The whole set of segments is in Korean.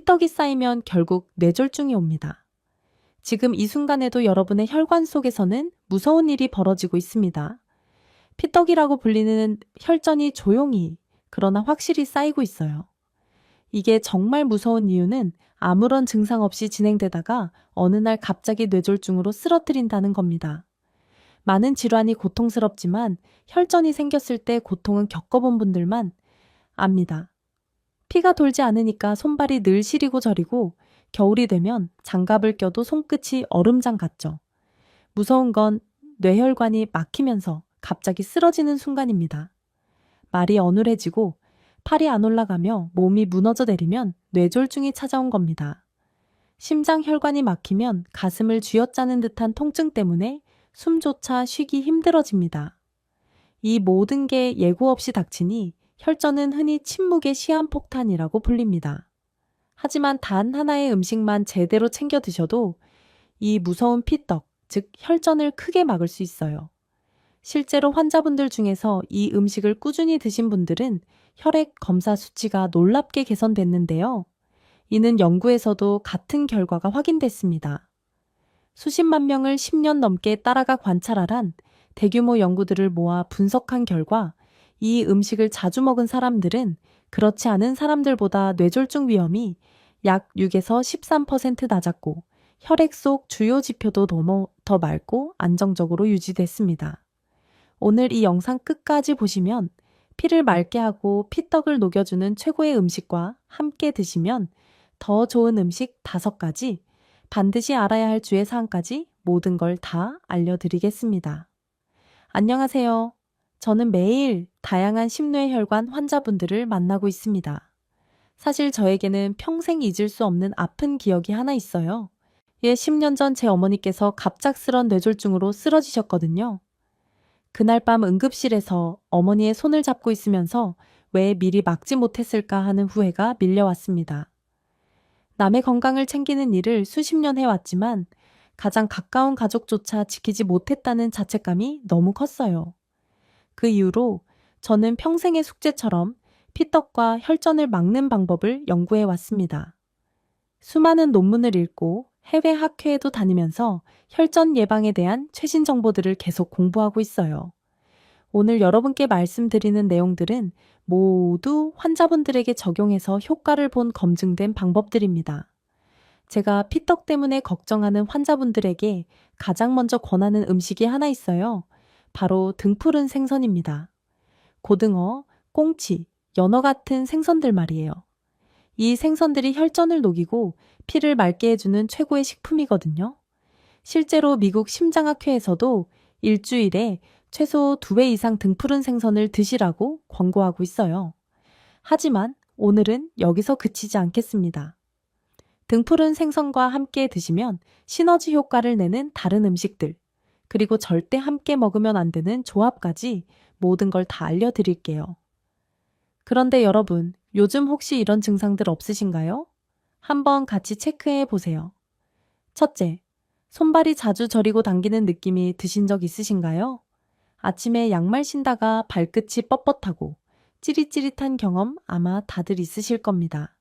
피떡이 쌓이면 결국 뇌졸중이 옵니다. 지금 이 순간에도 여러분의 혈관 속에서는 무서운 일이 벌어지고 있습니다. 피떡이라고 불리는 혈전이 조용히 그러나 확실히 쌓이고 있어요. 이게 정말 무서운 이유는 아무런 증상 없이 진행되다가 어느 날 갑자기 뇌졸중으로 쓰러뜨린다는 겁니다. 많은 질환이 고통스럽지만 혈전이 생겼을 때 고통은 겪어본 분들만 압니다. 피가 돌지 않으니까 손발이 늘 시리고 저리고 겨울이 되면 장갑을 껴도 손끝이 얼음장 같죠. 무서운 건 뇌혈관이 막히면서 갑자기 쓰러지는 순간입니다. 말이 어눌해지고 팔이 안 올라가며 몸이 무너져 내리면 뇌졸중이 찾아온 겁니다. 심장 혈관이 막히면 가슴을 쥐어짜는 듯한 통증 때문에 숨조차 쉬기 힘들어집니다. 이 모든 게 예고 없이 닥치니 혈전은 흔히 침묵의 시한폭탄이라고 불립니다. 하지만 단 하나의 음식만 제대로 챙겨 드셔도 이 무서운 피떡, 즉 혈전을 크게 막을 수 있어요. 실제로 환자분들 중에서 이 음식을 꾸준히 드신 분들은 혈액 검사 수치가 놀랍게 개선됐는데요. 이는 연구에서도 같은 결과가 확인됐습니다. 수십만 명을 10년 넘게 따라가 관찰한 대규모 연구들을 모아 분석한 결과 이 음식을 자주 먹은 사람들은 그렇지 않은 사람들보다 뇌졸중 위험이 약 6에서 13% 낮았고 혈액 속 주요 지표도 더 맑고 안정적으로 유지됐습니다. 오늘 이 영상 끝까지 보시면 피를 맑게 하고 피떡을 녹여주는 최고의 음식과 함께 드시면 더 좋은 음식 5가지, 반드시 알아야 할 주의 사항까지 모든 걸 다 알려드리겠습니다. 안녕하세요. 저는 매일 다양한 심뇌혈관 환자분들을 만나고 있습니다. 사실 저에게는 평생 잊을 수 없는 아픈 기억이 하나 있어요. 10년 전 제 어머니께서 갑작스런 뇌졸중으로 쓰러지셨거든요. 그날 밤 응급실에서 어머니의 손을 잡고 있으면서 왜 미리 막지 못했을까 하는 후회가 밀려왔습니다. 남의 건강을 챙기는 일을 수십 년 해왔지만 가장 가까운 가족조차 지키지 못했다는 자책감이 너무 컸어요. 그 이후로 저는 평생의 숙제처럼 피떡과 혈전을 막는 방법을 연구해 왔습니다. 수많은 논문을 읽고 해외 학회에도 다니면서 혈전 예방에 대한 최신 정보들을 계속 공부하고 있어요. 오늘 여러분께 말씀드리는 내용들은 모두 환자분들에게 적용해서 효과를 본 검증된 방법들입니다. 제가 피떡 때문에 걱정하는 환자분들에게 가장 먼저 권하는 음식이 하나 있어요. 바로 등푸른 생선입니다. 고등어, 꽁치, 연어 같은 생선들 말이에요. 이 생선들이 혈전을 녹이고 피를 맑게 해주는 최고의 식품이거든요. 실제로 미국 심장학회에서도 일주일에 최소 2회 이상 등푸른 생선을 드시라고 권고하고 있어요. 하지만 오늘은 여기서 그치지 않겠습니다. 등푸른 생선과 함께 드시면 시너지 효과를 내는 다른 음식들, 그리고 절대 함께 먹으면 안 되는 조합까지 모든 걸 다 알려드릴게요. 그런데 여러분, 요즘 혹시 이런 증상들 없으신가요? 한번 같이 체크해 보세요. 첫째, 손발이 자주 저리고 당기는 느낌이 드신 적 있으신가요? 아침에 양말 신다가 발끝이 뻣뻣하고 찌릿찌릿한 경험 아마 다들 있으실 겁니다.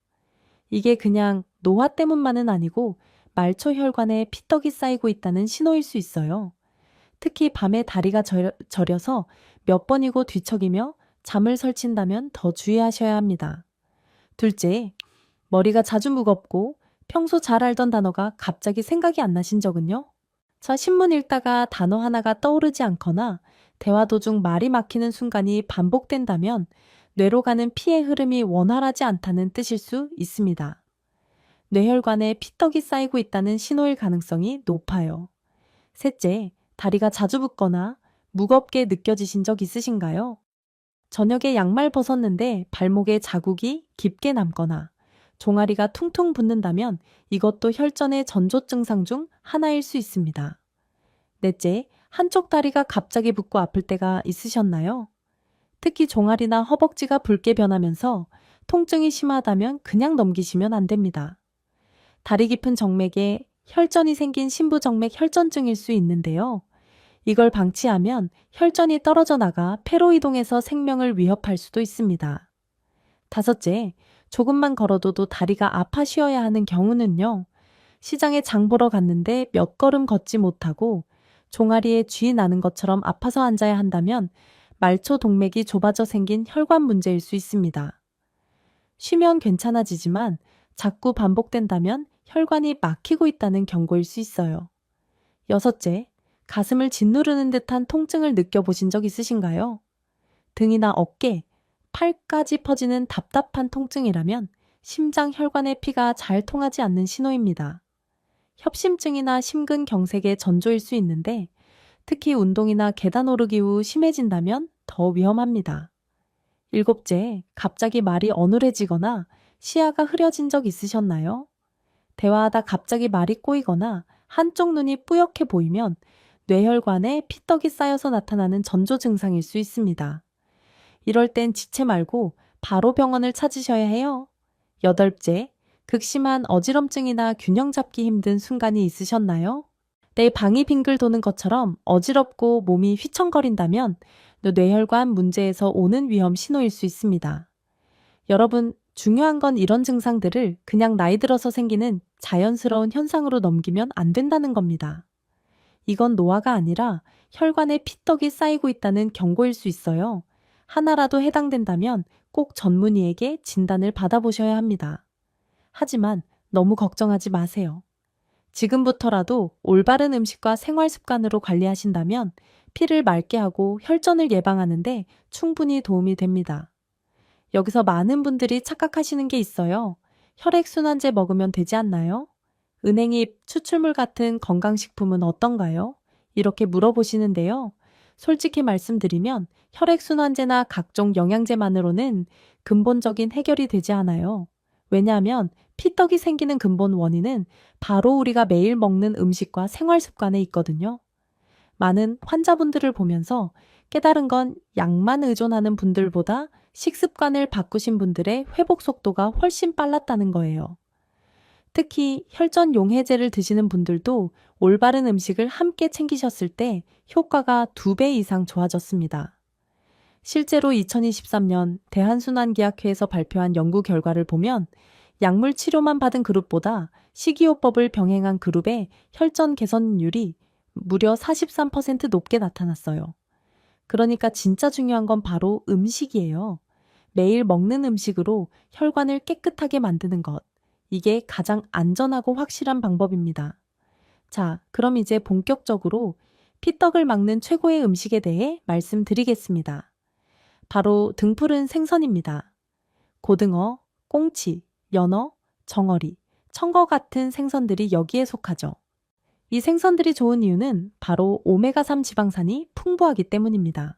이게 그냥 노화 때문만은 아니고 말초 혈관에 피떡이 쌓이고 있다는 신호일 수 있어요. 특히 밤에 다리가 저려서 몇 번이고 뒤척이며 잠을 설친다면 더 주의하셔야 합니다. 둘째, 머리가 자주 무겁고 평소 잘 알던 단어가 갑자기 생각이 안 나신 적은요? 신문 읽다가 단어 하나가 떠오르지 않거나 대화 도중 말이 막히는 순간이 반복된다면 뇌로 가는 피의 흐름이 원활하지 않다는 뜻일 수 있습니다. 뇌혈관에 피떡이 쌓이고 있다는 신호일 가능성이 높아요. 셋째, 다리가 자주 붓거나 무겁게 느껴지신 적 있으신가요? 저녁에 양말 벗었는데 발목에 자국이 깊게 남거나 종아리가 퉁퉁 붓는다면 이것도 혈전의 전조 증상 중 하나일 수 있습니다. 넷째, 한쪽 다리가 갑자기 붓고 아플 때가 있으셨나요? 특히 종아리나 허벅지가 붉게 변하면서 통증이 심하다면 그냥 넘기시면 안 됩니다. 다리 깊은 정맥에 혈전이 생긴 심부정맥 혈전증일 수 있는데요. 이걸 방치하면 혈전이 떨어져 나가 폐로 이동해서 생명을 위협할 수도 있습니다. 다섯째, 조금만 걸어도 다리가 아파 쉬어야 하는 경우는요. 시장에 장 보러 갔는데 몇 걸음 걷지 못하고 종아리에 쥐 나는 것처럼 아파서 앉아야 한다면 말초 동맥이 좁아져 생긴 혈관 문제일 수 있습니다. 쉬면 괜찮아지지만 자꾸 반복된다면 혈관이 막히고 있다는 경고일 수 있어요. 여섯째, 가슴을 짓누르는 듯한 통증을 느껴보신 적 있으신가요? 등이나 어깨, 팔까지 퍼지는 답답한 통증이라면 심장 혈관의 피가 잘 통하지 않는 신호입니다. 협심증이나 심근경색의 전조일 수 있는데 특히 운동이나 계단 오르기 후 심해진다면 더 위험합니다. 일곱째, 갑자기 말이 어눌해지거나 시야가 흐려진 적 있으셨나요? 대화하다 갑자기 말이 꼬이거나 한쪽 눈이 뿌옇게 보이면 뇌혈관에 피떡이 쌓여서 나타나는 전조 증상일 수 있습니다. 이럴 땐 지체 말고 바로 병원을 찾으셔야 해요. 여덟째, 극심한 어지럼증이나 균형 잡기 힘든 순간이 있으셨나요? 내 방이 빙글 도는 것처럼 어지럽고 몸이 휘청거린다면 뇌혈관 문제에서 오는 위험 신호일 수 있습니다. 여러분, 중요한 건 이런 증상들을 그냥 나이 들어서 생기는 자연스러운 현상으로 넘기면 안 된다는 겁니다. 이건 노화가 아니라 혈관에 피떡이 쌓이고 있다는 경고일 수 있어요. 하나라도 해당된다면 꼭 전문의에게 진단을 받아보셔야 합니다. 하지만 너무 걱정하지 마세요. 지금부터라도 올바른 음식과 생활 습관으로 관리하신다면 피를 맑게 하고 혈전을 예방하는데 충분히 도움이 됩니다. 여기서 많은 분들이 착각하시는 게 있어요. 혈액순환제 먹으면 되지 않나요? 은행잎, 추출물 같은 건강식품은 어떤가요? 이렇게 물어보시는데요. 솔직히 말씀드리면 혈액순환제나 각종 영양제만으로는 근본적인 해결이 되지 않아요. 왜냐하면 피떡이 생기는 근본 원인은 바로 우리가 매일 먹는 음식과 생활 습관에 있거든요. 많은 환자분들을 보면서 깨달은 건 약만 의존하는 분들보다 식습관을 바꾸신 분들의 회복 속도가 훨씬 빨랐다는 거예요. 특히 혈전 용해제를 드시는 분들도 올바른 음식을 함께 챙기셨을 때 효과가 2배 이상 좋아졌습니다. 실제로 2023년 대한순환기학회에서 발표한 연구 결과를 보면 약물 치료만 받은 그룹보다 식이요법을 병행한 그룹의 혈전 개선율이 무려 43% 높게 나타났어요. 그러니까 진짜 중요한 건 바로 음식이에요. 매일 먹는 음식으로 혈관을 깨끗하게 만드는 것. 이게 가장 안전하고 확실한 방법입니다. 자, 그럼 이제 본격적으로 피떡을 막는 최고의 음식에 대해 말씀드리겠습니다. 바로 등푸른 생선입니다. 고등어, 꽁치, 연어, 정어리, 청거 같은 생선들이 여기에 속하죠. 이 생선들이 좋은 이유는 바로 오메가3 지방산이 풍부하기 때문입니다.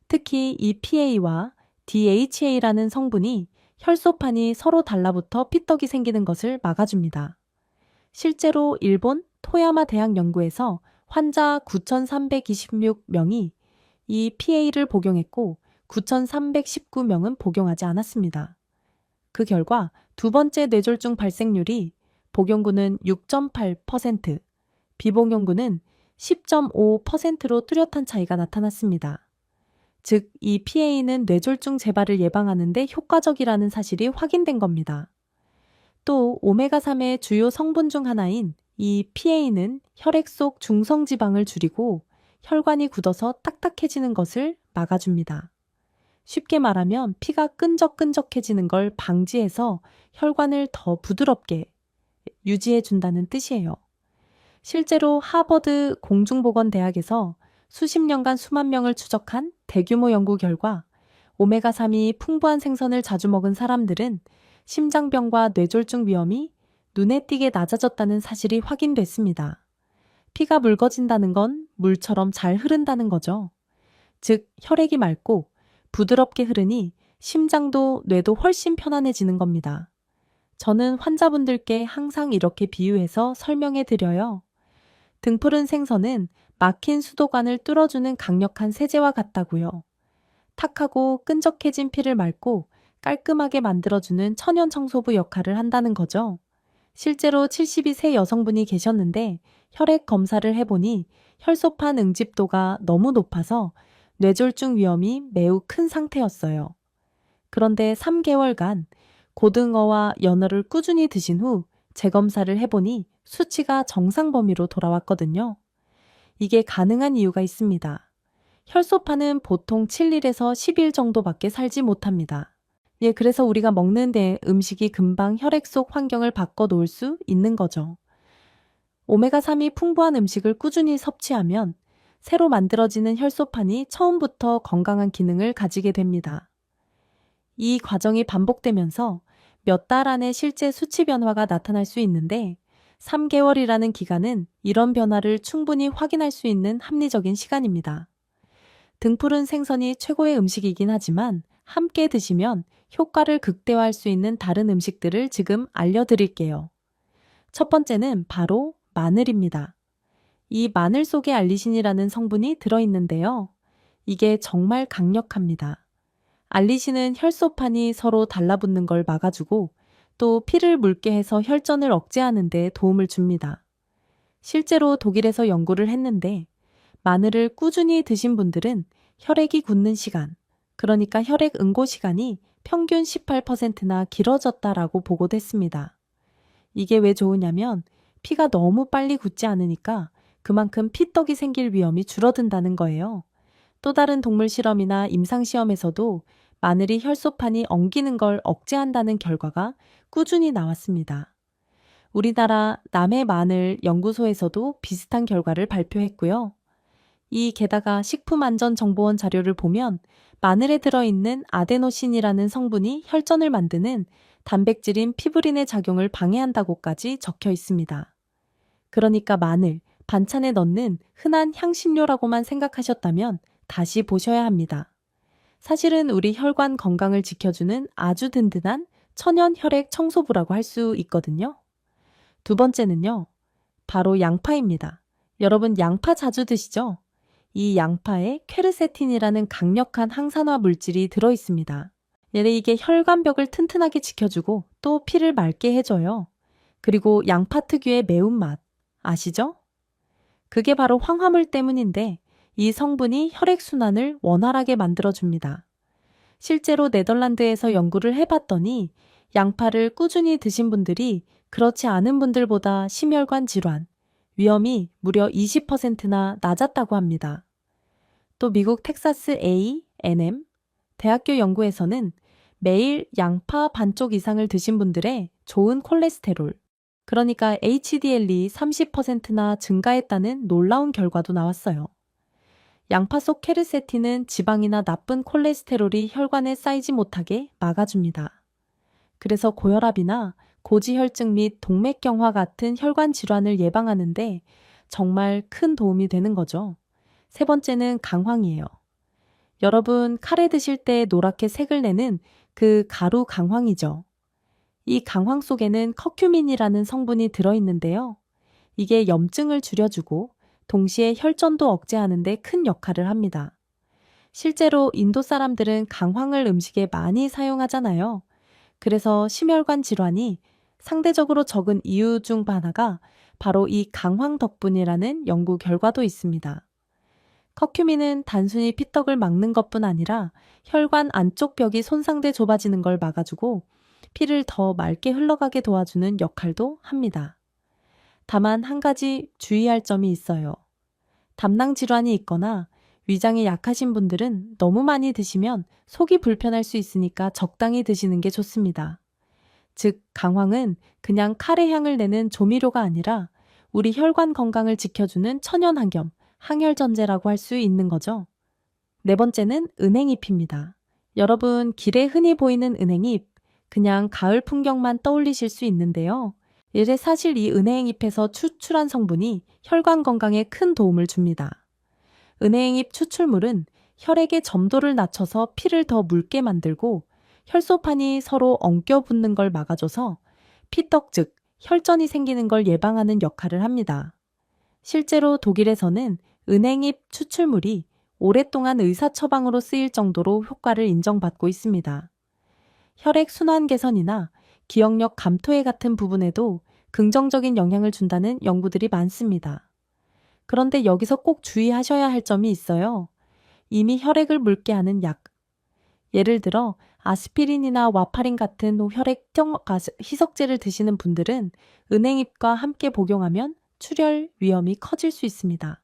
특히 EPA와 DHA라는 성분이 혈소판이 서로 달라붙어 피떡이 생기는 것을 막아줍니다. 실제로 일본 토야마 대학 연구에서 환자 9,326명이 이 PA를 복용했고 9,319명은 복용하지 않았습니다. 그 결과 두 번째 뇌졸중 발생률이 복용군은 6.8%, 비복용군은 10.5%로 뚜렷한 차이가 나타났습니다. 즉, 이 PA는 뇌졸중 재발을 예방하는 데 효과적이라는 사실이 확인된 겁니다. 또 오메가3의 주요 성분 중 하나인 이 PA는 혈액 속 중성지방을 줄이고 혈관이 굳어서 딱딱해지는 것을 막아줍니다. 쉽게 말하면 피가 끈적끈적해지는 걸 방지해서 혈관을 더 부드럽게 유지해준다는 뜻이에요. 실제로 하버드 공중보건대학에서 수십 년간 수만 명을 추적한 대규모 연구 결과 오메가3이 풍부한 생선을 자주 먹은 사람들은 심장병과 뇌졸중 위험이 눈에 띄게 낮아졌다는 사실이 확인됐습니다. 피가 묽어진다는 건 물처럼 잘 흐른다는 거죠. 즉, 혈액이 맑고 부드럽게 흐르니 심장도 뇌도 훨씬 편안해지는 겁니다. 저는 환자분들께 항상 이렇게 비유해서 설명해 드려요. 등푸른 생선은 막힌 수도관을 뚫어주는 강력한 세제와 같다고요. 탁하고 끈적해진 피를 맑고 깔끔하게 만들어주는 천연 청소부 역할을 한다는 거죠. 실제로 72세 여성분이 계셨는데 혈액 검사를 해보니 혈소판 응집도가 너무 높아서 뇌졸중 위험이 매우 큰 상태였어요. 그런데 3개월간 고등어와 연어를 꾸준히 드신 후 재검사를 해보니 수치가 정상 범위로 돌아왔거든요. 이게 가능한 이유가 있습니다. 혈소판은 보통 7일에서 10일 정도밖에 살지 못합니다. 그래서 우리가 먹는 음식이 금방 혈액 속 환경을 바꿔 놓을 수 있는 거죠. 오메가3이 풍부한 음식을 꾸준히 섭취하면 새로 만들어지는 혈소판이 처음부터 건강한 기능을 가지게 됩니다. 이 과정이 반복되면서 몇 달 안에 실제 수치 변화가 나타날 수 있는데 3개월이라는 기간은 이런 변화를 충분히 확인할 수 있는 합리적인 시간입니다. 등푸른 생선이 최고의 음식이긴 하지만 함께 드시면 효과를 극대화할 수 있는 다른 음식들을 지금 알려드릴게요. 첫 번째는 바로 마늘입니다. 이 마늘 속에 알리신이라는 성분이 들어있는데요. 이게 정말 강력합니다. 알리신은 혈소판이 서로 달라붙는 걸 막아주고 또 피를 묽게 해서 혈전을 억제하는 데 도움을 줍니다. 실제로 독일에서 연구를 했는데 마늘을 꾸준히 드신 분들은 혈액이 굳는 시간, 그러니까 혈액 응고 시간이 평균 18%나 길어졌다라고 보고됐습니다. 이게 왜 좋으냐면 피가 너무 빨리 굳지 않으니까 그만큼 피떡이 생길 위험이 줄어든다는 거예요. 또 다른 동물 실험이나 임상 시험에서도 마늘이 혈소판이 엉기는 걸 억제한다는 결과가 꾸준히 나왔습니다. 우리나라 남해 마늘 연구소에서도 비슷한 결과를 발표했고요. 게다가 식품안전정보원 자료를 보면 마늘에 들어있는 아데노신이라는 성분이 혈전을 만드는 단백질인 피브린의 작용을 방해한다고까지 적혀 있습니다. 그러니까 마늘, 반찬에 넣는 흔한 향신료라고만 생각하셨다면 다시 보셔야 합니다. 사실은 우리 혈관 건강을 지켜주는 아주 든든한 천연 혈액 청소부라고 할 수 있거든요. 두 번째는요, 바로 양파입니다. 여러분 양파 자주 드시죠? 이 양파에 퀘르세틴이라는 강력한 항산화 물질이 들어있습니다. 이게 혈관벽을 튼튼하게 지켜주고 또 피를 맑게 해줘요. 그리고 양파 특유의 매운맛, 아시죠? 그게 바로 황화물 때문인데 이 성분이 혈액순환을 원활하게 만들어줍니다. 실제로 네덜란드에서 연구를 해봤더니 양파를 꾸준히 드신 분들이 그렇지 않은 분들보다 심혈관 질환, 위험이 무려 20%나 낮았다고 합니다. 또 미국 텍사스 A&M 대학교 연구에서는 매일 양파 반쪽 이상을 드신 분들의 좋은 콜레스테롤, 그러니까 HDL이 30%나 증가했다는 놀라운 결과도 나왔어요. 양파 속 케르세틴은 지방이나 나쁜 콜레스테롤이 혈관에 쌓이지 못하게 막아줍니다. 그래서 고혈압이나 고지혈증 및 동맥경화 같은 혈관 질환을 예방하는데 정말 큰 도움이 되는 거죠. 세 번째는 강황이에요. 여러분 카레 드실 때 노랗게 색을 내는 그 가루 강황이죠. 이 강황 속에는 커큐민이라는 성분이 들어있는데요. 이게 염증을 줄여주고 동시에 혈전도 억제하는 데 큰 역할을 합니다. 실제로 인도 사람들은 강황을 음식에 많이 사용하잖아요. 그래서 심혈관 질환이 상대적으로 적은 이유 중 하나가 바로 이 강황 덕분이라는 연구 결과도 있습니다. 커큐민은 단순히 피떡을 막는 것뿐 아니라 혈관 안쪽 벽이 손상돼 좁아지는 걸 막아주고 피를 더 맑게 흘러가게 도와주는 역할도 합니다. 다만 한 가지 주의할 점이 있어요. 담낭 질환이 있거나 위장이 약하신 분들은 너무 많이 드시면 속이 불편할 수 있으니까 적당히 드시는 게 좋습니다. 즉, 강황은 그냥 카레 향을 내는 조미료가 아니라 우리 혈관 건강을 지켜주는 천연한 겸 항혈전제라고 할 수 있는 거죠. 네 번째는 은행잎입니다. 여러분, 길에 흔히 보이는 은행잎, 그냥 가을 풍경만 떠올리실 수 있는데요. 사실 이 은행잎에서 추출한 성분이 혈관 건강에 큰 도움을 줍니다. 은행잎 추출물은 혈액의 점도를 낮춰서 피를 더 묽게 만들고 혈소판이 서로 엉겨 붙는 걸 막아줘서 피떡 즉 혈전이 생기는 걸 예방하는 역할을 합니다. 실제로 독일에서는 은행잎 추출물이 오랫동안 의사 처방으로 쓰일 정도로 효과를 인정받고 있습니다. 혈액 순환 개선이나 기억력 감토에 같은 부분에도 긍정적인 영향을 준다는 연구들이 많습니다. 그런데 여기서 꼭 주의하셔야 할 점이 있어요. 이미 혈액을 묽게 하는 약. 예를 들어 아스피린이나 와파린 같은 혈액 희석제를 드시는 분들은 은행잎과 함께 복용하면 출혈 위험이 커질 수 있습니다.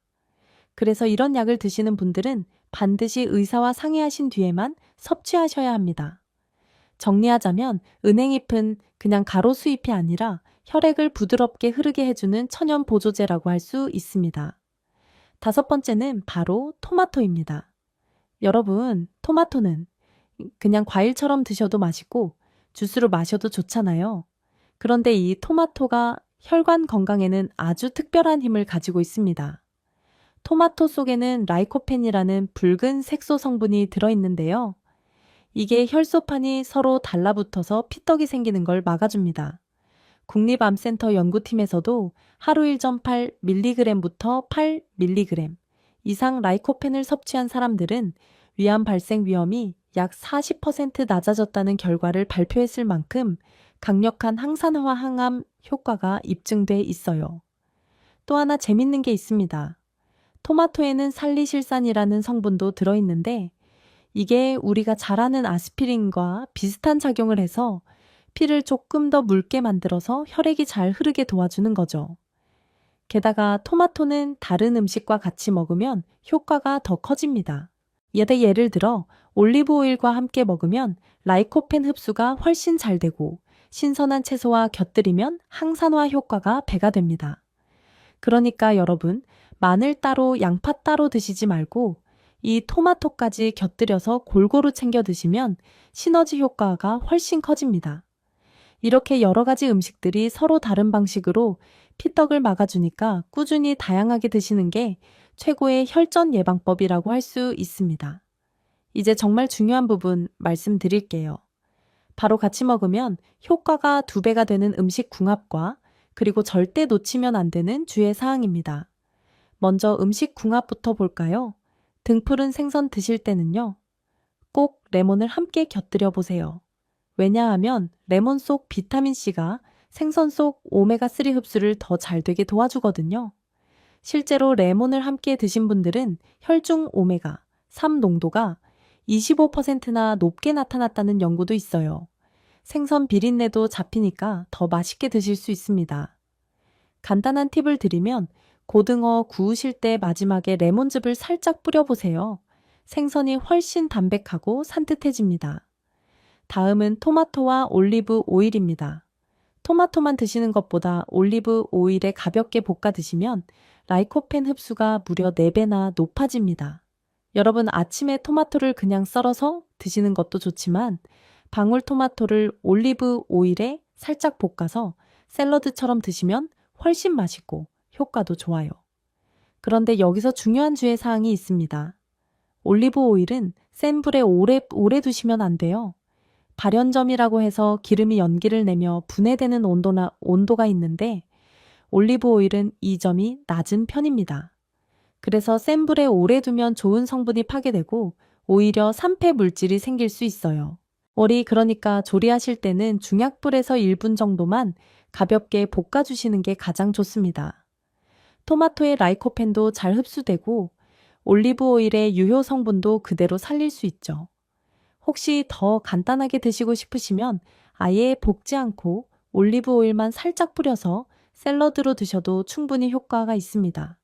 그래서 이런 약을 드시는 분들은 반드시 의사와 상의하신 뒤에만 섭취하셔야 합니다. 정리하자면 은행잎은 그냥 가로수 잎이 아니라 혈액을 부드럽게 흐르게 해주는 천연 보조제라고 할 수 있습니다. 다섯 번째는 바로 토마토입니다. 여러분, 토마토는 그냥 과일처럼 드셔도 맛있고 주스로 마셔도 좋잖아요. 그런데 이 토마토가 혈관 건강에는 아주 특별한 힘을 가지고 있습니다. 토마토 속에는 라이코펜이라는 붉은 색소 성분이 들어있는데요. 이게 혈소판이 서로 달라붙어서 피떡이 생기는 걸 막아줍니다. 국립암센터 연구팀에서도 하루 1.8mg부터 8mg 이상 라이코펜을 섭취한 사람들은 위암 발생 위험이 약 40% 낮아졌다는 결과를 발표했을 만큼 강력한 항산화 항암 효과가 입증돼 있어요. 또 하나 재밌는 게 있습니다. 토마토에는 살리실산이라는 성분도 들어있는데 이게 우리가 잘 아는 아스피린과 비슷한 작용을 해서 피를 조금 더 묽게 만들어서 혈액이 잘 흐르게 도와주는 거죠. 게다가 토마토는 다른 음식과 같이 먹으면 효과가 더 커집니다. 예를 들어 올리브 오일과 함께 먹으면 라이코펜 흡수가 훨씬 잘 되고 신선한 채소와 곁들이면 항산화 효과가 배가 됩니다. 그러니까 여러분, 마늘 따로 양파 따로 드시지 말고 이 토마토까지 곁들여서 골고루 챙겨 드시면 시너지 효과가 훨씬 커집니다. 이렇게 여러 가지 음식들이 서로 다른 방식으로 피떡을 막아주니까 꾸준히 다양하게 드시는 게 최고의 혈전 예방법이라고 할 수 있습니다. 이제 정말 중요한 부분 말씀드릴게요. 바로 같이 먹으면 효과가 2배가 되는 음식 궁합과 그리고 절대 놓치면 안 되는 주의 사항입니다. 먼저 음식 궁합부터 볼까요? 등푸른 생선 드실 때는요. 꼭 레몬을 함께 곁들여 보세요. 왜냐하면 레몬 속 비타민C가 생선 속 오메가3 흡수를 더 잘 되게 도와주거든요. 실제로 레몬을 함께 드신 분들은 혈중 오메가3 농도가 25%나 높게 나타났다는 연구도 있어요. 생선 비린내도 잡히니까 더 맛있게 드실 수 있습니다. 간단한 팁을 드리면 고등어 구우실 때 마지막에 레몬즙을 살짝 뿌려보세요. 생선이 훨씬 담백하고 산뜻해집니다. 다음은 토마토와 올리브 오일입니다. 토마토만 드시는 것보다 올리브 오일에 가볍게 볶아 드시면 라이코펜 흡수가 무려 4배나 높아집니다. 여러분 아침에 토마토를 그냥 썰어서 드시는 것도 좋지만 방울토마토를 올리브 오일에 살짝 볶아서 샐러드처럼 드시면 훨씬 맛있고 효과도 좋아요. 그런데 여기서 중요한 주의 사항이 있습니다. 올리브 오일은 센 불에 오래 두시면 안 돼요. 발연점이라고 해서 기름이 연기를 내며 분해되는 온도가 있는데 올리브 오일은 이 점이 낮은 편입니다. 그래서 센 불에 오래 두면 좋은 성분이 파괴되고 오히려 산패 물질이 생길 수 있어요. 그러니까 조리하실 때는 중약불에서 1분 정도만 가볍게 볶아주시는 게 가장 좋습니다. 토마토의 라이코펜도 잘 흡수되고 올리브 오일의 유효 성분도 그대로 살릴 수 있죠. 혹시 더 간단하게 드시고 싶으시면 아예 볶지 않고 올리브 오일만 살짝 뿌려서 샐러드로 드셔도 충분히 효과가 있습니다.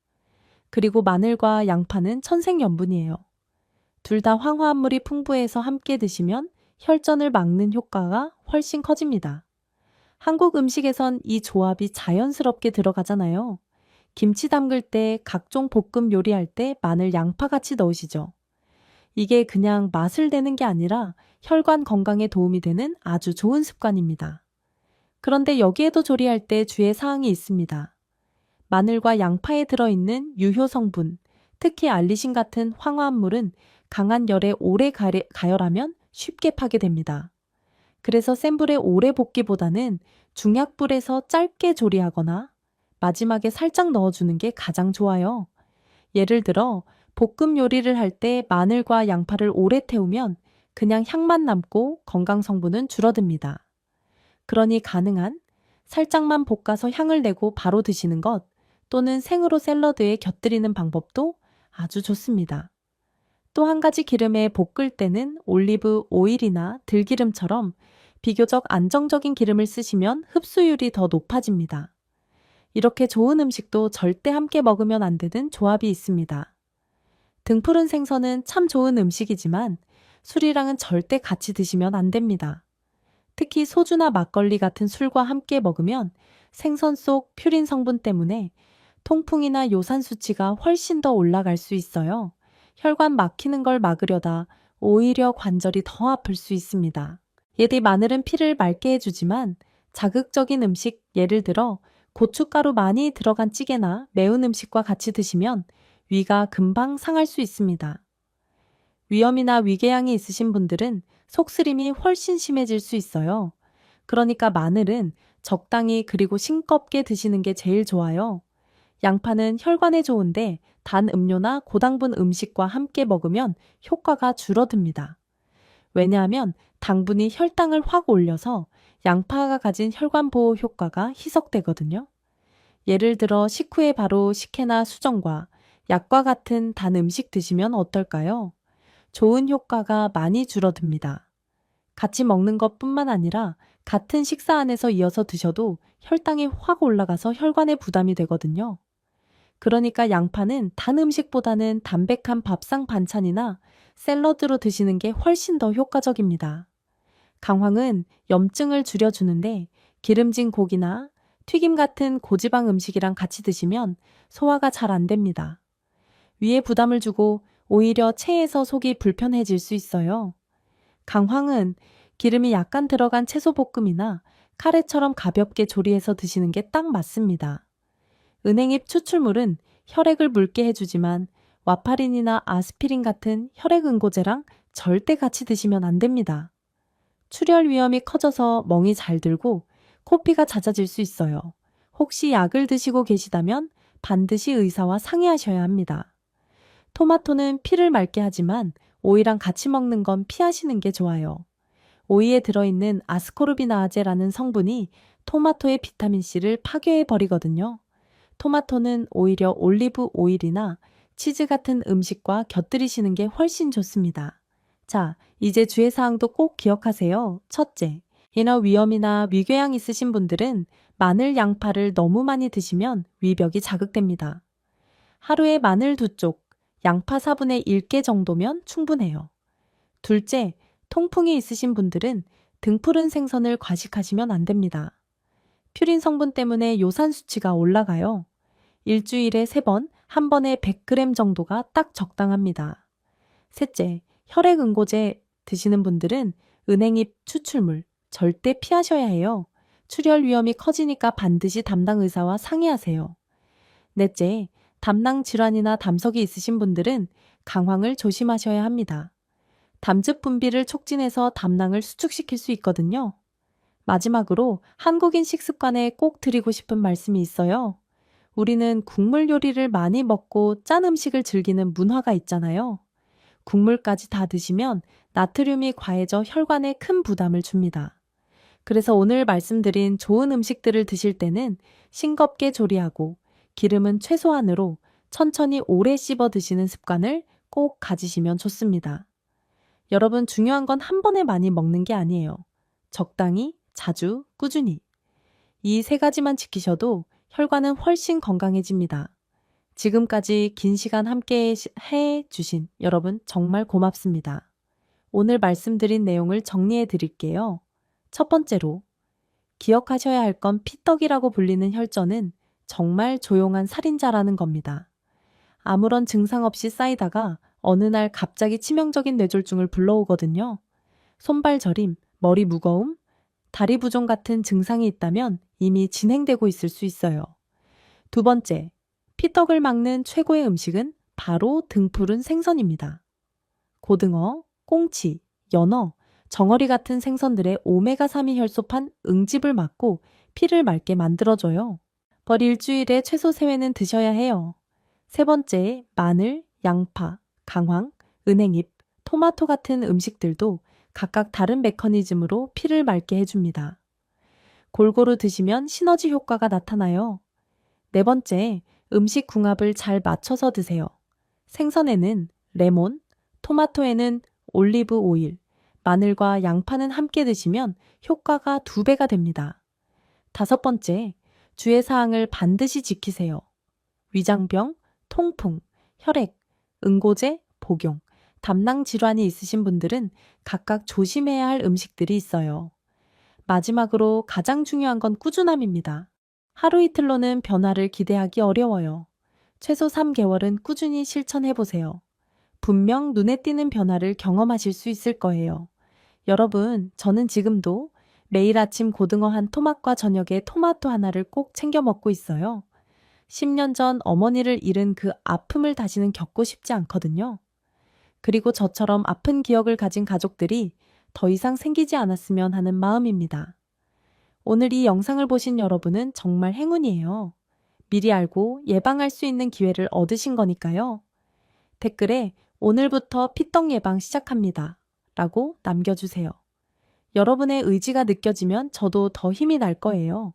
그리고 마늘과 양파는 천생연분이에요. 둘 다 황화합물이 풍부해서 함께 드시면 혈전을 막는 효과가 훨씬 커집니다. 한국 음식에선 이 조합이 자연스럽게 들어가잖아요. 김치 담글 때 각종 볶음 요리할 때 마늘, 양파 같이 넣으시죠. 이게 그냥 맛을 내는 게 아니라 혈관 건강에 도움이 되는 아주 좋은 습관입니다. 그런데 여기에도 조리할 때 주의 사항이 있습니다. 마늘과 양파에 들어있는 유효 성분, 특히 알리신 같은 황화합물은 강한 열에 오래 가열하면 쉽게 파괴됩니다. 그래서 센 불에 오래 볶기보다는 중약불에서 짧게 조리하거나 마지막에 살짝 넣어주는 게 가장 좋아요. 예를 들어 볶음 요리를 할 때 마늘과 양파를 오래 태우면 그냥 향만 남고 건강 성분은 줄어듭니다. 그러니 가능한 살짝만 볶아서 향을 내고 바로 드시는 것 또는 생으로 샐러드에 곁들이는 방법도 아주 좋습니다. 또 한 가지 기름에 볶을 때는 올리브 오일이나 들기름처럼 비교적 안정적인 기름을 쓰시면 흡수율이 더 높아집니다. 이렇게 좋은 음식도 절대 함께 먹으면 안 되는 조합이 있습니다. 등푸른 생선은 참 좋은 음식이지만 술이랑은 절대 같이 드시면 안 됩니다. 특히 소주나 막걸리 같은 술과 함께 먹으면 생선 속 퓨린 성분 때문에 통풍이나 요산 수치가 훨씬 더 올라갈 수 있어요. 혈관 막히는 걸 막으려다 오히려 관절이 더 아플 수 있습니다. 예디 마늘은 피를 맑게 해주지만 자극적인 음식, 예를 들어 고춧가루 많이 들어간 찌개나 매운 음식과 같이 드시면 위가 금방 상할 수 있습니다. 위염이나 위궤양이 있으신 분들은 속쓰림이 훨씬 심해질 수 있어요. 그러니까 마늘은 적당히 그리고 싱겁게 드시는 게 제일 좋아요. 양파는 혈관에 좋은데 단 음료나 고당분 음식과 함께 먹으면 효과가 줄어듭니다. 왜냐하면 당분이 혈당을 확 올려서 양파가 가진 혈관 보호 효과가 희석되거든요. 예를 들어 식후에 바로 식혜나 수정과 약과 같은 단 음식 드시면 어떨까요? 좋은 효과가 많이 줄어듭니다. 같이 먹는 것뿐만 아니라 같은 식사 안에서 이어서 드셔도 혈당이 확 올라가서 혈관에 부담이 되거든요. 그러니까 양파는 단 음식보다는 담백한 밥상 반찬이나 샐러드로 드시는 게 훨씬 더 효과적입니다. 강황은 염증을 줄여주는데 기름진 고기나 튀김 같은 고지방 음식이랑 같이 드시면 소화가 잘 안 됩니다. 위에 부담을 주고 오히려 체해서 속이 불편해질 수 있어요. 강황은 기름이 약간 들어간 채소볶음이나 카레처럼 가볍게 조리해서 드시는 게 딱 맞습니다. 은행잎 추출물은 혈액을 묽게 해주지만 와파린이나 아스피린 같은 혈액 응고제랑 절대 같이 드시면 안 됩니다. 출혈 위험이 커져서 멍이 잘 들고 코피가 잦아질 수 있어요. 혹시 약을 드시고 계시다면 반드시 의사와 상의하셔야 합니다. 토마토는 피를 맑게 하지만 오이랑 같이 먹는 건 피하시는 게 좋아요. 오이에 들어있는 아스코르비나아제라는 성분이 토마토의 비타민C를 파괴해 버리거든요. 토마토는 오히려 올리브 오일이나 치즈 같은 음식과 곁들이시는 게 훨씬 좋습니다. 자, 이제 주의사항도 꼭 기억하세요. 첫째, 인어 위염이나 위궤양 있으신 분들은 마늘, 양파를 너무 많이 드시면 위벽이 자극됩니다. 하루에 마늘 2쪽, 양파 4분의 1개 정도면 충분해요. 둘째, 통풍이 있으신 분들은 등푸른 생선을 과식하시면 안 됩니다. 퓨린 성분 때문에 요산 수치가 올라가요. 일주일에 3번, 한 번에 100g 정도가 딱 적당합니다. 셋째, 혈액 응고제 드시는 분들은 은행잎 추출물 절대 피하셔야 해요. 출혈 위험이 커지니까 반드시 담당 의사와 상의하세요. 넷째, 담낭 질환이나 담석이 있으신 분들은 강황을 조심하셔야 합니다. 담즙 분비를 촉진해서 담낭을 수축시킬 수 있거든요. 마지막으로 한국인 식습관에 꼭 드리고 싶은 말씀이 있어요. 우리는 국물 요리를 많이 먹고 짠 음식을 즐기는 문화가 있잖아요. 국물까지 다 드시면 나트륨이 과해져 혈관에 큰 부담을 줍니다. 그래서 오늘 말씀드린 좋은 음식들을 드실 때는 싱겁게 조리하고 기름은 최소한으로 천천히 오래 씹어 드시는 습관을 꼭 가지시면 좋습니다. 여러분, 중요한 건 한 번에 많이 먹는 게 아니에요. 적당히, 자주, 꾸준히. 이 3가지만 지키셔도 혈관은 훨씬 건강해집니다. 지금까지 긴 시간 함께 해 주신 여러분 정말 고맙습니다. 오늘 말씀드린 내용을 정리해 드릴게요. 첫 번째로, 기억하셔야 할 건 피떡이라고 불리는 혈전은 정말 조용한 살인자라는 겁니다. 아무런 증상 없이 쌓이다가 어느 날 갑자기 치명적인 뇌졸중을 불러오거든요. 손발 저림, 머리 무거움, 다리 부종 같은 증상이 있다면 이미 진행되고 있을 수 있어요. 두 번째, 피떡을 막는 최고의 음식은 바로 등푸른 생선입니다. 고등어, 꽁치, 연어, 정어리 같은 생선들의 오메가3이 혈소판 응집을 막고 피를 맑게 만들어줘요. 벌 일주일에 최소 3회는 드셔야 해요. 세 번째, 마늘, 양파, 강황, 은행잎, 토마토 같은 음식들도 각각 다른 메커니즘으로 피를 맑게 해줍니다. 골고루 드시면 시너지 효과가 나타나요. 네 번째, 음식 궁합을 잘 맞춰서 드세요. 생선에는 레몬, 토마토에는 올리브 오일, 마늘과 양파는 함께 드시면 효과가 2배가 됩니다. 5번째, 주의 사항을 반드시 지키세요. 위장병, 통풍, 혈액, 응고제, 복용, 담낭 질환이 있으신 분들은 각각 조심해야 할 음식들이 있어요. 마지막으로 가장 중요한 건 꾸준함입니다. 하루 이틀로는 변화를 기대하기 어려워요. 최소 3개월은 꾸준히 실천해보세요. 분명 눈에 띄는 변화를 경험하실 수 있을 거예요. 여러분, 저는 지금도 매일 아침 고등어 한 토막과 저녁에 토마토 하나를 꼭 챙겨 먹고 있어요. 10년 전 어머니를 잃은 그 아픔을 다시는 겪고 싶지 않거든요. 그리고 저처럼 아픈 기억을 가진 가족들이 더 이상 생기지 않았으면 하는 마음입니다. 오늘 이 영상을 보신 여러분은 정말 행운이에요. 미리 알고 예방할 수 있는 기회를 얻으신 거니까요. 댓글에 오늘부터 피떡 예방 시작합니다. 라고 남겨주세요. 여러분의 의지가 느껴지면 저도 더 힘이 날 거예요.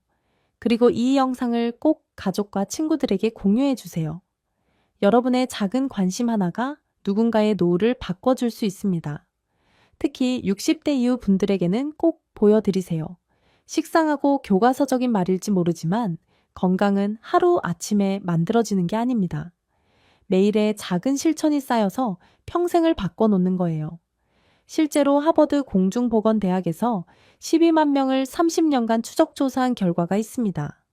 그리고 이 영상을 꼭 가족과 친구들에게 공유해 주세요. 여러분의 작은 관심 하나가 누군가의 노후를 바꿔줄 수 있습니다. 특히 60대 이후 분들에게는 꼭 보여드리세요. 식상하고 교과서적인 말일지 모르지만 건강은 하루 아침에 만들어지는 게 아닙니다. 매일의 작은 실천이 쌓여서 평생을 바꿔놓는 거예요. 실제로 하버드 공중보건대학에서 12만 명을 30년간 추적 조사한 결과가 있습니다.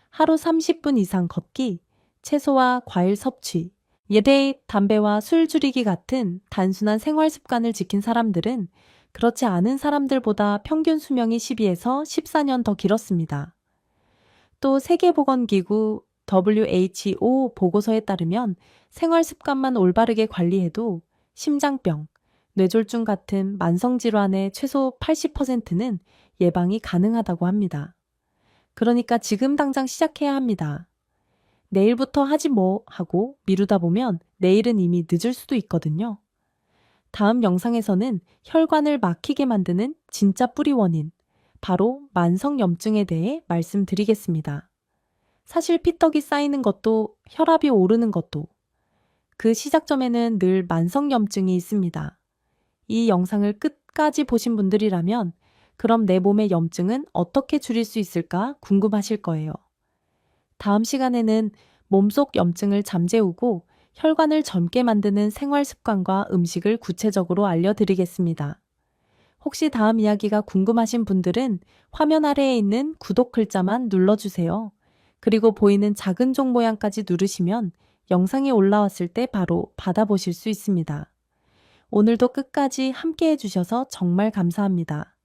하루 30분 이상 걷기, 채소와 과일 섭취, 예데이 담배와 술 줄이기 같은 단순한 생활 습관을 지킨 사람들은 그렇지 않은 사람들보다 평균 수명이 12에서 14년 더 길었습니다. 또 세계보건기구 WHO 보고서에 따르면 생활 습관만 올바르게 관리해도 심장병, 뇌졸중 같은 만성질환의 최소 80%는 예방이 가능하다고 합니다. 그러니까 지금 당장 시작해야 합니다. 내일부터 하지 뭐 하고 미루다 보면 내일은 이미 늦을 수도 있거든요. 다음 영상에서는 혈관을 막히게 만드는 진짜 뿌리 원인, 바로 만성염증에 대해 말씀드리겠습니다. 사실 피떡이 쌓이는 것도 혈압이 오르는 것도 그 시작점에는 늘 만성염증이 있습니다. 이 영상을 끝까지 보신 분들이라면 그럼 내 몸의 염증은 어떻게 줄일 수 있을까 궁금하실 거예요. 다음 시간에는 몸속 염증을 잠재우고 혈관을 젊게 만드는 생활 습관과 음식을 구체적으로 알려드리겠습니다. 혹시 다음 이야기가 궁금하신 분들은 화면 아래에 있는 구독 글자만 눌러주세요. 그리고 보이는 작은 종 모양까지 누르시면 영상이 올라왔을 때 바로 받아보실 수 있습니다. 오늘도 끝까지 함께 해주셔서 정말 감사합니다.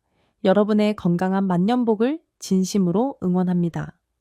여러분의 건강한 만년복을 진심으로 응원합니다.